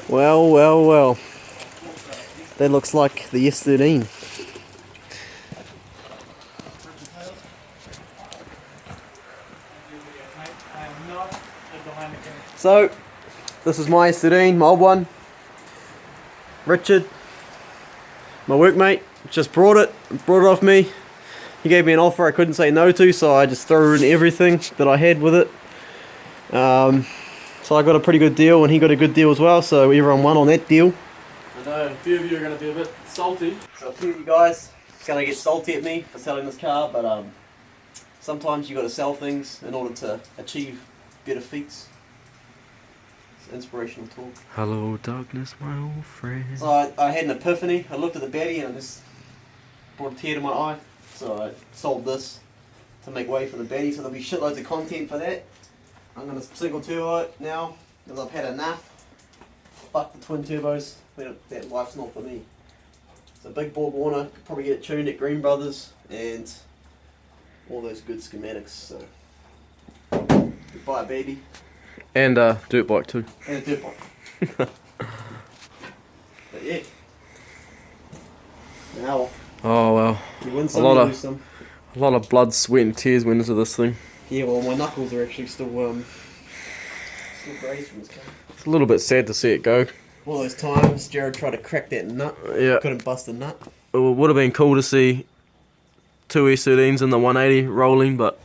Well, well, well. That looks like the S13. So, this is my S13, my old one. Richard, my workmate, just brought it off me. He gave me an offer I couldn't say no to, so I just threw in everything that I had with it. So I got a pretty good deal, and he got a good deal as well, so everyone won on that deal. I know a few of you are going to be a bit salty. So a few of you guys are going to get salty at me for selling this car, but sometimes you got to sell things in order to achieve better feats. It's inspirational talk. Hello darkness, my old friend. So I had an epiphany. I looked at the baddie and I just brought a tear to my eye. So I sold this to make way for the baddie, so there'll be shitloads of content for that. I'm going to single turbo it now, because I've had enough. Fuck the twin turbos, that life's not for me. So big Borg Warner, could probably get it tuned at Green Brothers, and all those good schematics, so goodbye baby. And dirt bike too. And a dirt bike. But yeah. Now, Oh well. you win some, you lose some. A lot of blood, sweat and tears went into this thing. Yeah, well my knuckles are actually still grazed from this car. It's a little bit sad to see it go. All those times Jared tried to crack that nut, Yeah. couldn't bust the nut. It would have been cool to see two S13s in the 180 rolling, but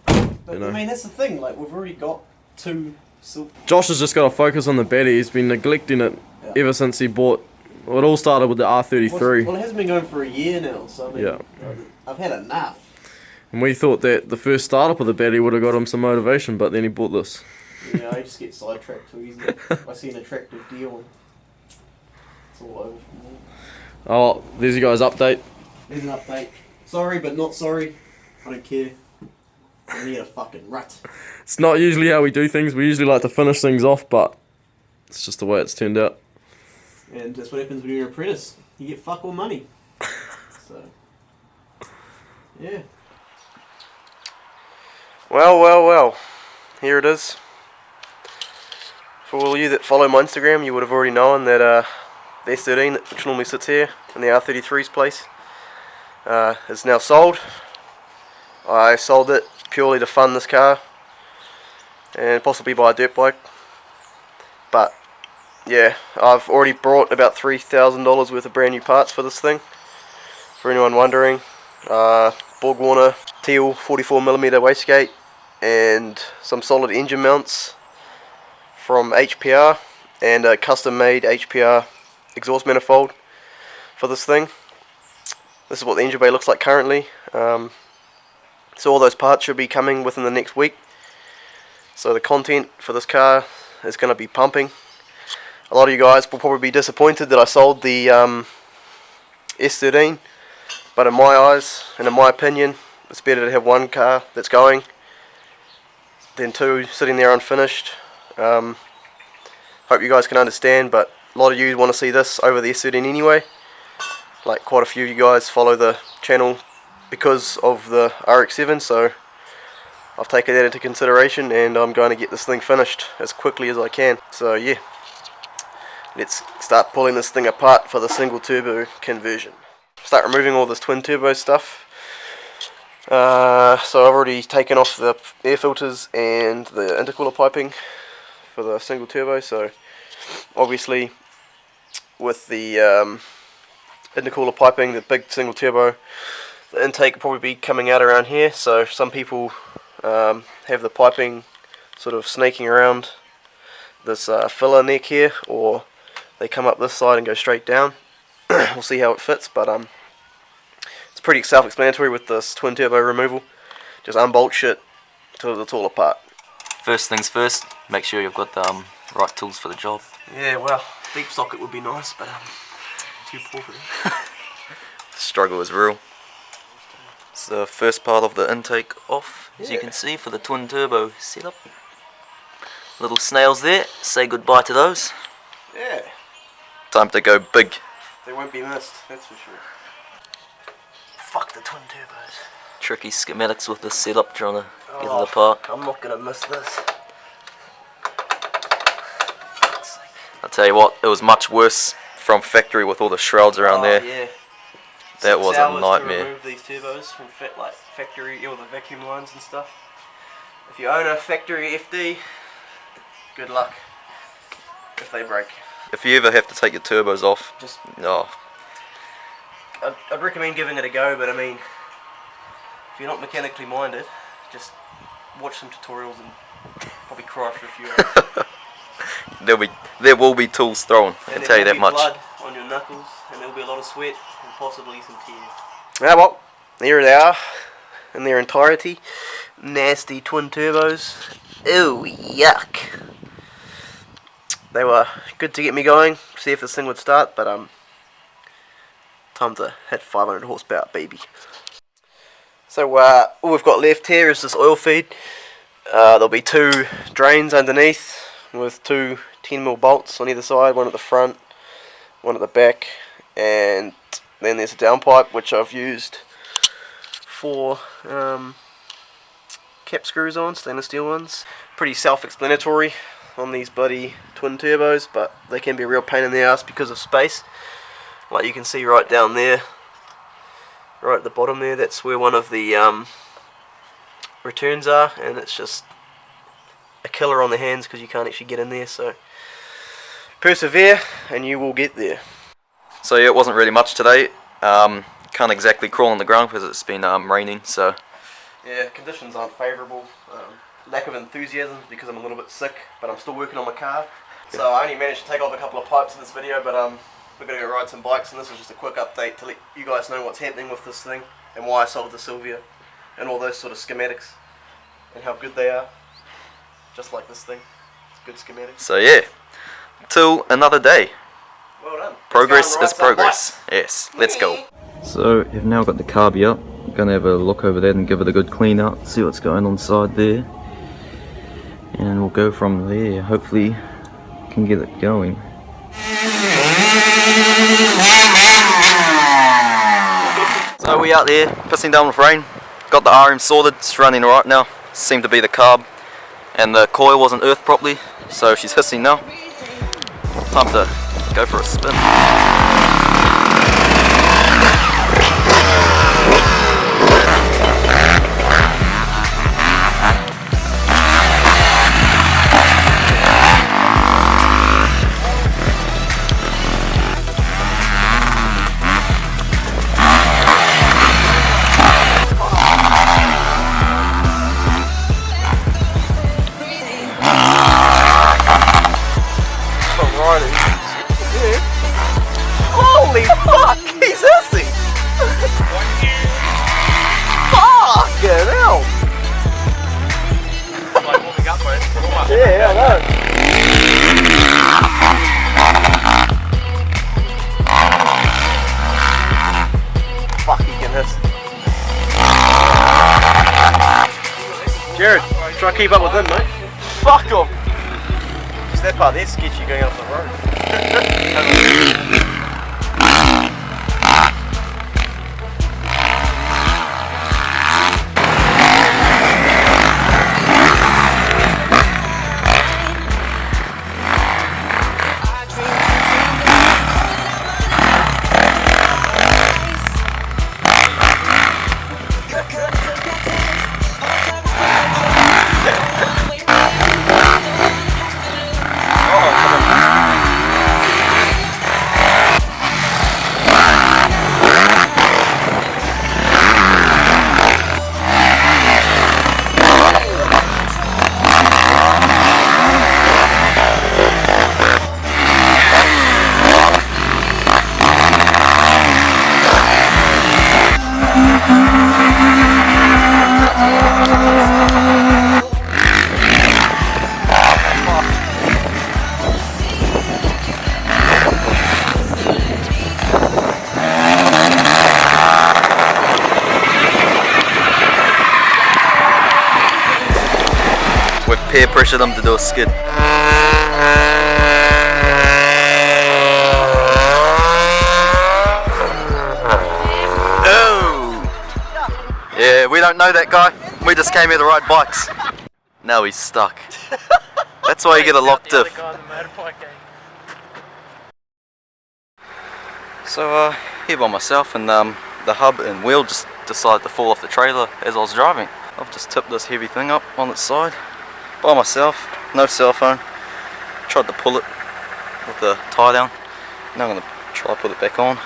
But know. I mean, that's the thing, like we've already got two silver. Josh has just got to focus on the baddie. He's been neglecting it ever since he bought. Well, it all started with the R33. Well, it hasn't been going for a year now, so I mean, Yeah. I've had enough. And we thought that the first startup of the baddie would have got him some motivation, but then he bought this. Yeah, I just get sidetracked too easily. I see an attractive deal and it's all over from there. Oh, there's your guys' update. There's an update. Sorry, but not sorry. I don't care. I need a fucking rut. It's not usually how we do things. We usually like to finish things off, but it's just the way it's turned out. And that's what happens when you're an apprentice. You get fuck all money. So, yeah. Well, well, well. Here it is. For all of you that follow my Instagram, you would have already known that the S13, which normally sits here in the R33's place, is now sold. I sold it purely to fund this car and possibly buy a dirt bike. But yeah, I've already brought about $3,000 worth of brand new parts for this thing. For anyone wondering, Borg Warner teal 44mm wastegate and some solid engine mounts from HPR and a custom made HPR exhaust manifold for this thing. This is what the engine bay looks like currently. So all those parts should be coming within the next week. So the content for this car is going to be pumping. A lot of you guys will probably be disappointed that I sold the S13, but in my eyes and in my opinion, it's better to have one car that's going than two sitting there unfinished. Hope you guys can understand, but a lot of you want to see this over the S13 anyway. Like quite a few of you guys follow the channel because of the RX-7, so I've taken that into consideration and I'm going to get this thing finished as quickly as I can. So yeah, let's start pulling this thing apart for the single turbo conversion. Start removing all this twin turbo stuff. So I've already taken off the air filters and the intercooler piping for the single turbo, so obviously with the intercooler piping, the big single turbo, the intake will probably be coming out around here, so some people have the piping sort of snaking around this filler neck here, or they come up this side and go straight down. We'll see how it fits, but it's pretty self-explanatory with this twin turbo removal. Just unbolt shit till it's all apart. First things first, make sure you've got the right tools for the job. Yeah, well, deep socket would be nice, but too poor for that. Struggle is real. It's the first part of the intake off, as you can see, for the twin turbo setup. Little snails there, say goodbye to those. Yeah, Time to go big. they won't be missed, that's for sure. Fuck the twin turbos. Tricky schematics with this setup, trying to get it apart. I'm not gonna miss this. I'll tell you what, it was much worse from factory with all the shrouds around there. Yeah. That was a nightmare. To remove these turbos from factory, all the vacuum lines and stuff. If you own a factory FD, good luck if they break. If you ever have to take your turbos off, Just no. I'd recommend giving it a go, but I mean, if you're not mechanically minded, just watch some tutorials and probably cry for a few hours. There will be tools thrown, I can tell you that much. Blood on your knuckles, and there'll be a lot of sweat and possibly some tears. Ah, well, there they are in their entirety. Nasty twin turbos. Ew, yuck. They were good to get me going, see if this thing would start, but time to hit 500 horsepower, baby. So all we've got left here is this oil feed. There'll be 2 drains underneath with 2 10mm bolts on either side, one at the front, one at the back, and then there's a downpipe which I've used for cap screws on, stainless steel ones. Pretty self-explanatory on these bloody twin turbos, but they can be a real pain in the ass because of space. Like you can see right down there, right at the bottom there, that's where one of the returns are, and it's just a killer on the hands because you can't actually get in there. So persevere and you will get there. So yeah, it wasn't really much today. Can't exactly crawl on the ground because it's been raining, so yeah, conditions aren't favourable. Lack of enthusiasm because I'm a little bit sick, but I'm still working on my car. So I only managed to take off a couple of pipes in this video, but we're going to go ride some bikes, and this was just a quick update to let you guys know what's happening with this thing and why I sold the Sylvia and all those sort of schematics and how good they are. Just like this thing, it's good schematics. So yeah, till another day. Well done. Progress is progress. Yes, let's go. So you've now got the carby up. I'm going to have a look over there and give it a good clean out, see what's going on inside there, and we'll go from there. Hopefully can get it going. So we out there pissing down with rain. Got the RM sorted, it's running right now. Seemed to be the carb, and the coil wasn't earthed properly, so she's hissing now. Time to go for a spin. Holy fuck, he's hissing! Fucking hell! Yeah, I know. Fuck, he can hiss. Jared, try to keep up with him, mate. Fuck off! Just that part there's sketchy going up the road. Peer pressure them to do a skid. Oh! Yeah, we don't know that guy. We just came here to ride bikes. Now he's stuck. That's why you get a locked diff. So here by myself, and the hub and wheel just decided to fall off the trailer as I was driving. I've just tipped this heavy thing up on its side by myself, no cell phone. Tried to pull it with the tie down. Now I'm going to try to put it back on,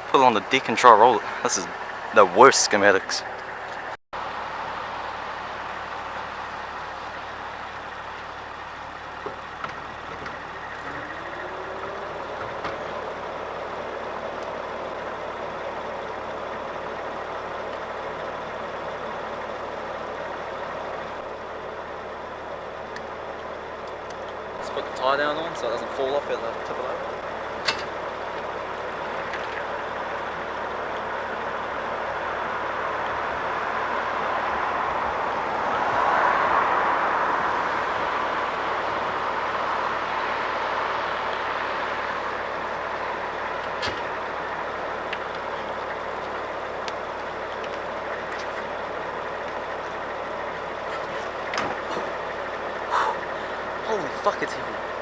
put it on the deck and try to roll it. This is the worst schematics. Let's put the tie down on so it doesn't fall off at the tip of it. Holy fuck, it's heavy.